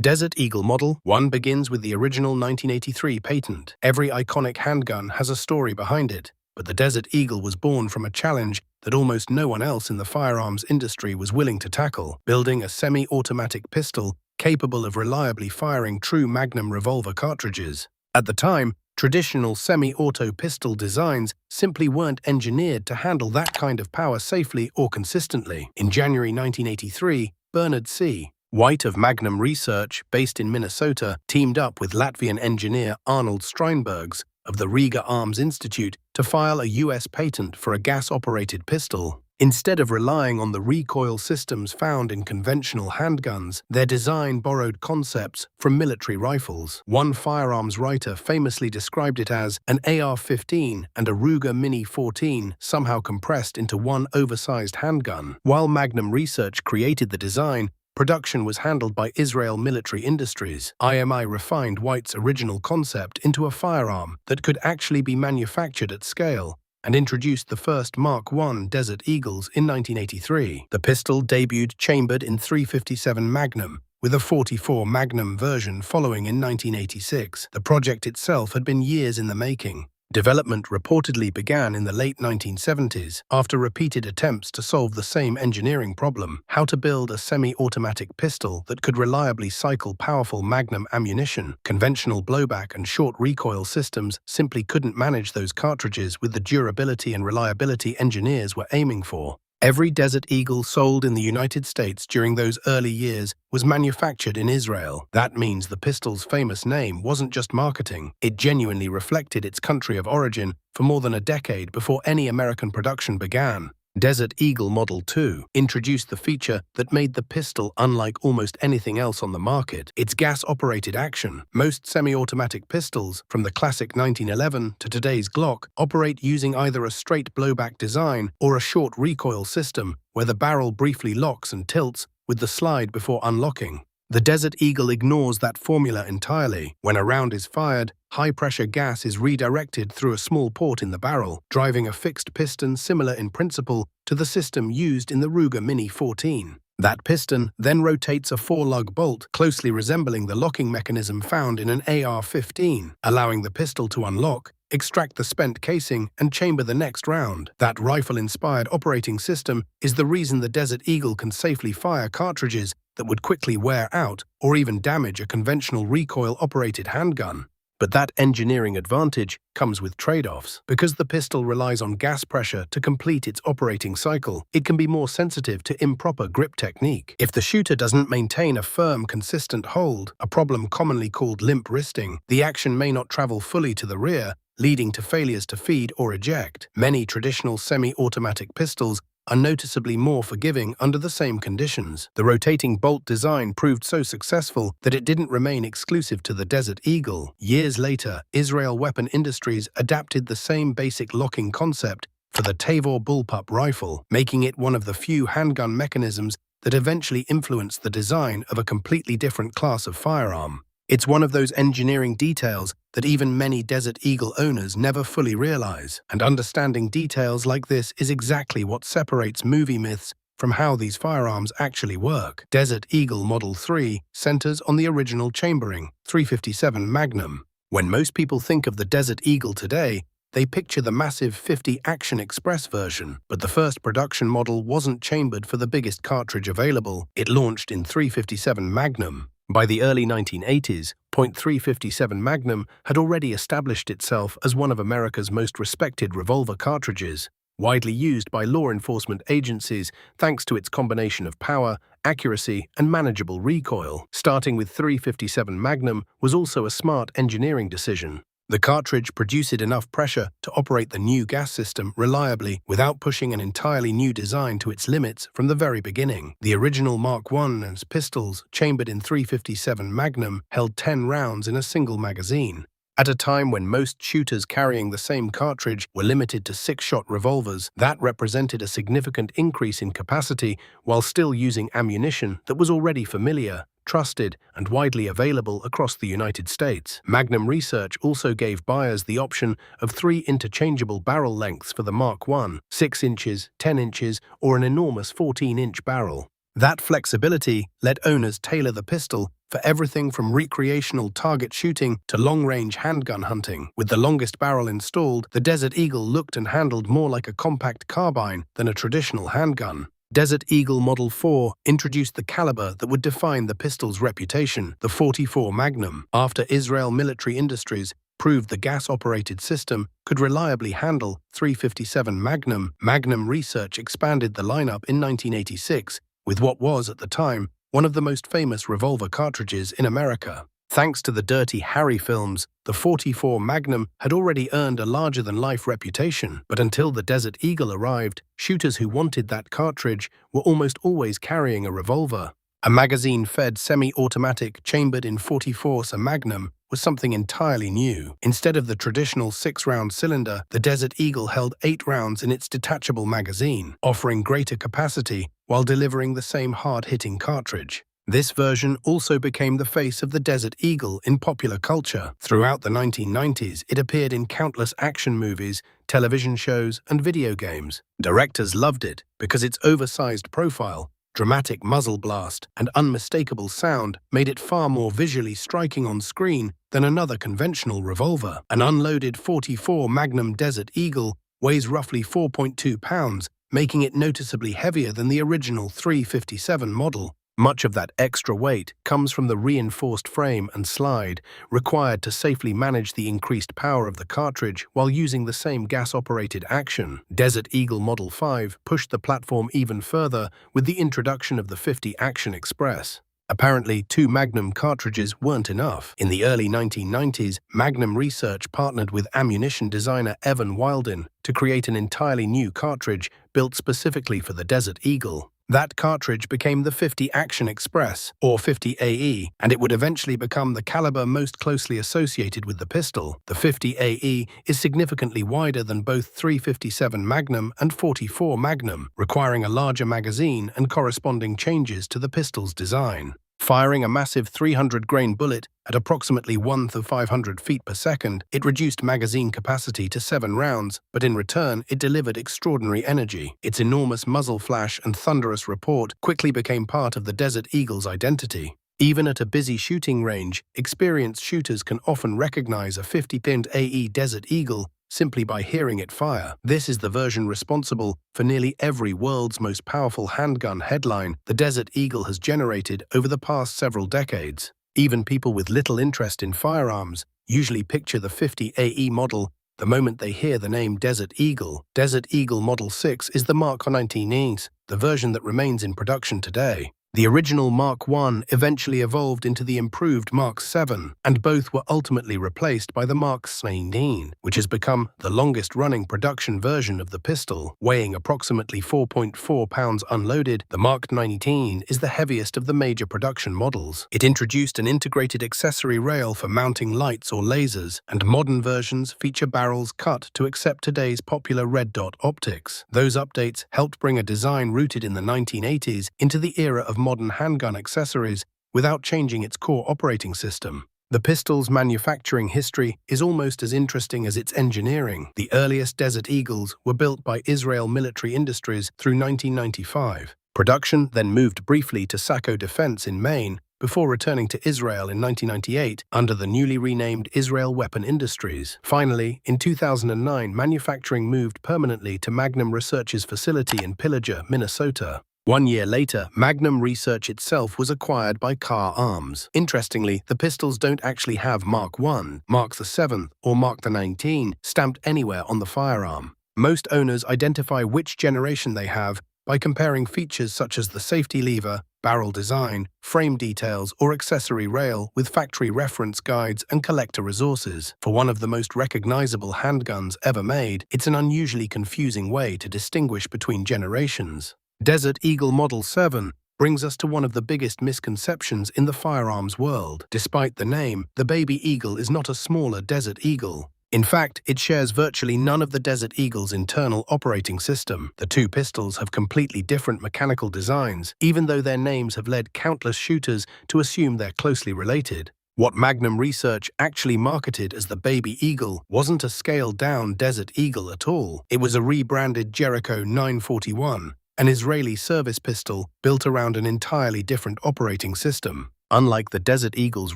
Desert Eagle Model 1 begins with the original 1983 patent. Every iconic handgun has a story behind it, but the Desert Eagle was born from a challenge that almost no one else in the firearms industry was willing to tackle: building a semi-automatic pistol capable of reliably firing true Magnum revolver cartridges. At the time, traditional semi-auto pistol designs simply weren't engineered to handle that kind of power safely or consistently. In January 1983, Bernard C. White of Magnum Research, based in Minnesota, teamed up with Latvian engineer Arnold Streinbergs of the Riga Arms Institute to file a U.S. patent for a gas-operated pistol. Instead of relying on the recoil systems found in conventional handguns, their design borrowed concepts from military rifles. One firearms writer famously described it as an AR-15 and a Ruger Mini-14 somehow compressed into one oversized handgun. While Magnum Research created the design, production was handled by Israel Military Industries. IMI refined White's original concept into a firearm that could actually be manufactured at scale, and introduced the first Mark I Desert Eagles in 1983. The pistol debuted chambered in .357 Magnum, with a .44 Magnum version following in 1986. The project itself had been years in the making. Development reportedly began in the late 1970s after repeated attempts to solve the same engineering problem: how to build a semi-automatic pistol that could reliably cycle powerful Magnum ammunition. Conventional blowback and short recoil systems simply couldn't manage those cartridges with the durability and reliability engineers were aiming for. Every Desert Eagle sold in the United States during those early years was manufactured in Israel. That means the pistol's famous name wasn't just marketing. It genuinely reflected its country of origin for more than a decade before any American production began. Desert Eagle Model 2 introduced the feature that made the pistol unlike almost anything else on the market: its gas-operated action. Most semi-automatic pistols, from the classic 1911 to today's Glock, operate using either a straight blowback design or a short recoil system where the barrel briefly locks and tilts with the slide before unlocking. The Desert Eagle ignores that formula entirely. When a round is fired, high-pressure gas is redirected through a small port in the barrel, driving a fixed piston similar in principle to the system used in the Ruger Mini-14. That piston then rotates a 4-lug bolt closely resembling the locking mechanism found in an AR-15, allowing the pistol to unlock, extract the spent casing, and chamber the next round. That rifle-inspired operating system is the reason the Desert Eagle can safely fire cartridges that would quickly wear out or even damage a conventional recoil-operated handgun. But that engineering advantage comes with trade-offs. Because the pistol relies on gas pressure to complete its operating cycle, it can be more sensitive to improper grip technique. If the shooter doesn't maintain a firm, consistent hold, a problem commonly called limp wristing, the action may not travel fully to the rear, leading to failures to feed or eject. Many traditional semi-automatic pistols are noticeably more forgiving under the same conditions. The rotating bolt design proved so successful that it didn't remain exclusive to the Desert Eagle. Years later, Israel Weapon Industries adapted the same basic locking concept for the Tavor bullpup rifle, making it one of the few handgun mechanisms that eventually influenced the design of a completely different class of firearm. It's one of those engineering details that even many Desert Eagle owners never fully realize, and understanding details like this is exactly what separates movie myths from how these firearms actually work. Desert Eagle Model 3 centers on the original chambering, .357 Magnum. When most people think of the Desert Eagle today, they picture the massive .50 Action Express version, but the first production model wasn't chambered for the biggest cartridge available. It launched in .357 Magnum. By the early 1980s, .357 Magnum had already established itself as one of America's most respected revolver cartridges, widely used by law enforcement agencies thanks to its combination of power, accuracy, and manageable recoil. Starting with .357 Magnum was also a smart engineering decision. The cartridge produced enough pressure to operate the new gas system reliably without pushing an entirely new design to its limits from the very beginning. The original Mark I's pistols, chambered in .357 Magnum, held 10 rounds in a single magazine. At a time when most shooters carrying the same cartridge were limited to 6-shot revolvers, that represented a significant increase in capacity while still using ammunition that was already familiar, trusted, and widely available across the United States. Magnum Research also gave buyers the option of 3 interchangeable barrel lengths for the Mark I: 6 inches, 10 inches, or an enormous 14-inch barrel. That flexibility let owners tailor the pistol for everything from recreational target shooting to long-range handgun hunting. With the longest barrel installed, the Desert Eagle looked and handled more like a compact carbine than a traditional handgun. Desert Eagle Model 4 introduced the caliber that would define the pistol's reputation, the .44 Magnum. After Israel Military Industries proved the gas-operated system could reliably handle .357 Magnum, Magnum Research expanded the lineup in 1986 with what was, at the time, one of the most famous revolver cartridges in America. Thanks to the Dirty Harry films, the .44 Magnum had already earned a larger-than-life reputation, but until the Desert Eagle arrived, shooters who wanted that cartridge were almost always carrying a revolver. A magazine-fed semi-automatic chambered in .44 Magnum was something entirely new. Instead of the traditional 6-round cylinder, the Desert Eagle held 8 rounds in its detachable magazine, offering greater capacity while delivering the same hard-hitting cartridge. This version also became the face of the Desert Eagle in popular culture. Throughout the 1990s, it appeared in countless action movies, television shows, and video games. Directors loved it because its oversized profile, dramatic muzzle blast, and unmistakable sound made it far more visually striking on screen than another conventional revolver. An unloaded .44 Magnum Desert Eagle weighs roughly 4.2 pounds, making it noticeably heavier than the original .357 model. Much of that extra weight comes from the reinforced frame and slide required to safely manage the increased power of the cartridge while using the same gas-operated action. Desert Eagle Model 5 pushed the platform even further with the introduction of the .50 Action Express. Apparently, 2 Magnum cartridges weren't enough. In the early 1990s, Magnum Research partnered with ammunition designer Evan Wildin to create an entirely new cartridge built specifically for the Desert Eagle. That cartridge became the .50 Action Express, or .50 AE, and it would eventually become the caliber most closely associated with the pistol. The .50 AE is significantly wider than both .357 Magnum and .44 Magnum, requiring a larger magazine and corresponding changes to the pistol's design. Firing a massive 300-grain bullet at approximately 1/500 feet per second, it reduced magazine capacity to 7 rounds, but in return, it delivered extraordinary energy. Its enormous muzzle flash and thunderous report quickly became part of the Desert Eagle's identity. Even at a busy shooting range, experienced shooters can often recognize a .50 AE Desert Eagle simply by hearing it fire. This is the version responsible for nearly every world's most powerful handgun headline the Desert Eagle has generated over the past several decades. Even people with little interest in firearms usually picture the .50 AE model the moment they hear the name Desert Eagle. Desert Eagle Model 6 is the Mark XIX, the version that remains in production today. The original Mark I eventually evolved into the improved Mark VII, and both were ultimately replaced by the Mark XIX, which has become the longest-running production version of the pistol. Weighing approximately 4.4 pounds unloaded, the Mark XIX is the heaviest of the major production models. It introduced an integrated accessory rail for mounting lights or lasers, and modern versions feature barrels cut to accept today's popular red dot optics. Those updates helped bring a design rooted in the 1980s into the era of modern handgun accessories without changing its core operating system. The pistol's manufacturing history is almost as interesting as its engineering. The earliest Desert Eagles were built by Israel Military Industries through 1995. Production then moved briefly to Saco Defense in Maine before returning to Israel in 1998 under the newly renamed Israel Weapon Industries. Finally, in 2009, manufacturing moved permanently to Magnum Research's facility in Pillager, Minnesota. 1 year later, Magnum Research itself was acquired by Car Arms. Interestingly, the pistols don't actually have Mark I, Mark VII, or Mark XIX stamped anywhere on the firearm. Most owners identify which generation they have by comparing features such as the safety lever, barrel design, frame details, or accessory rail with factory reference guides and collector resources. For one of the most recognizable handguns ever made, it's an unusually confusing way to distinguish between generations. Desert Eagle Model 7 brings us to one of the biggest misconceptions in the firearms world. Despite the name, the Baby Eagle is not a smaller Desert Eagle. In fact, it shares virtually none of the Desert Eagle's internal operating system. The two pistols have completely different mechanical designs, even though their names have led countless shooters to assume they're closely related. What Magnum Research actually marketed as the Baby Eagle wasn't a scaled-down Desert Eagle at all. It was a rebranded Jericho 941, an Israeli service pistol built around an entirely different operating system. Unlike the Desert Eagle's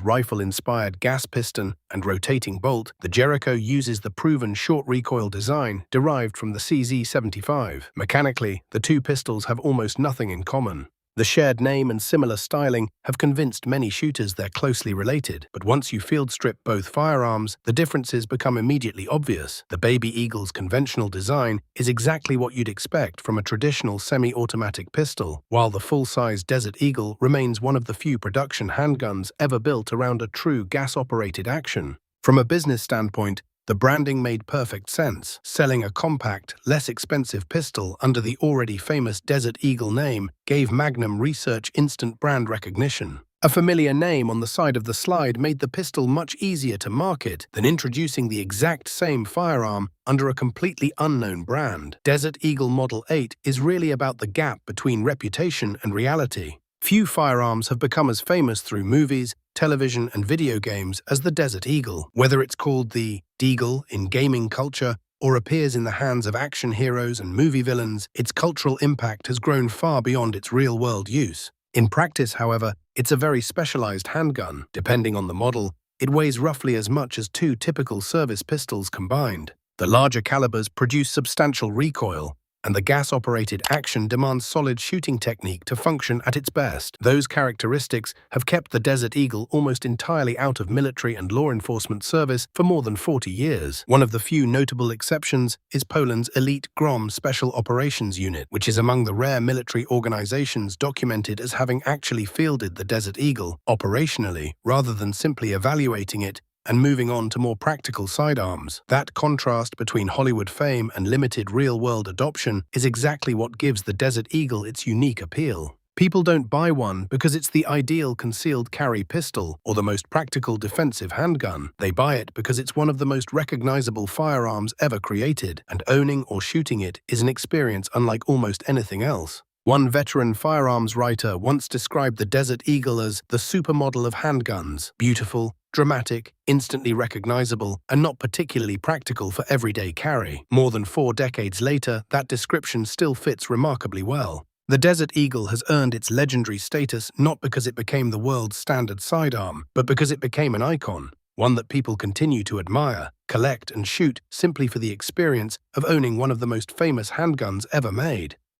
rifle-inspired gas piston and rotating bolt, the Jericho uses the proven short-recoil design derived from the CZ-75. Mechanically, the two pistols have almost nothing in common. The shared name and similar styling have convinced many shooters they're closely related, but once you field strip both firearms, the differences become immediately obvious. The Baby Eagle's conventional design is exactly what you'd expect from a traditional semi-automatic pistol, while the full-size Desert Eagle remains one of the few production handguns ever built around a true gas-operated action. From a business standpoint, the branding made perfect sense. Selling a compact, less expensive pistol under the already famous Desert Eagle name gave Magnum Research instant brand recognition. A familiar name on the side of the slide made the pistol much easier to market than introducing the exact same firearm under a completely unknown brand. Desert Eagle Model 8 is really about the gap between reputation and reality. Few firearms have become as famous through movies, television, and video games as the Desert Eagle. Whether it's called the Deagle in gaming culture or appears in the hands of action heroes and movie villains, its cultural impact has grown far beyond its real-world use. In practice, however, it's a very specialized handgun. Depending on the model, it weighs roughly as much as two typical service pistols combined. The larger calibers produce substantial recoil, and the gas-operated action demands solid shooting technique to function at its best. Those characteristics have kept the Desert Eagle almost entirely out of military and law enforcement service for more than 40 years. One of the few notable exceptions is Poland's elite GROM Special Operations Unit, which is among the rare military organizations documented as having actually fielded the Desert Eagle operationally, rather than simply evaluating it and moving on to more practical sidearms. That contrast between Hollywood fame and limited real-world adoption is exactly what gives the Desert Eagle its unique appeal. People don't buy one because it's the ideal concealed carry pistol or the most practical defensive handgun. They buy it because it's one of the most recognizable firearms ever created, and owning or shooting it is an experience unlike almost anything else. One veteran firearms writer once described the Desert Eagle as the supermodel of handguns: beautiful, dramatic, instantly recognizable, and not particularly practical for everyday carry. More than 4 decades later, that description still fits remarkably well. The Desert Eagle has earned its legendary status not because it became the world's standard sidearm, but because it became an icon, one that people continue to admire, collect, and shoot simply for the experience of owning one of the most famous handguns ever made.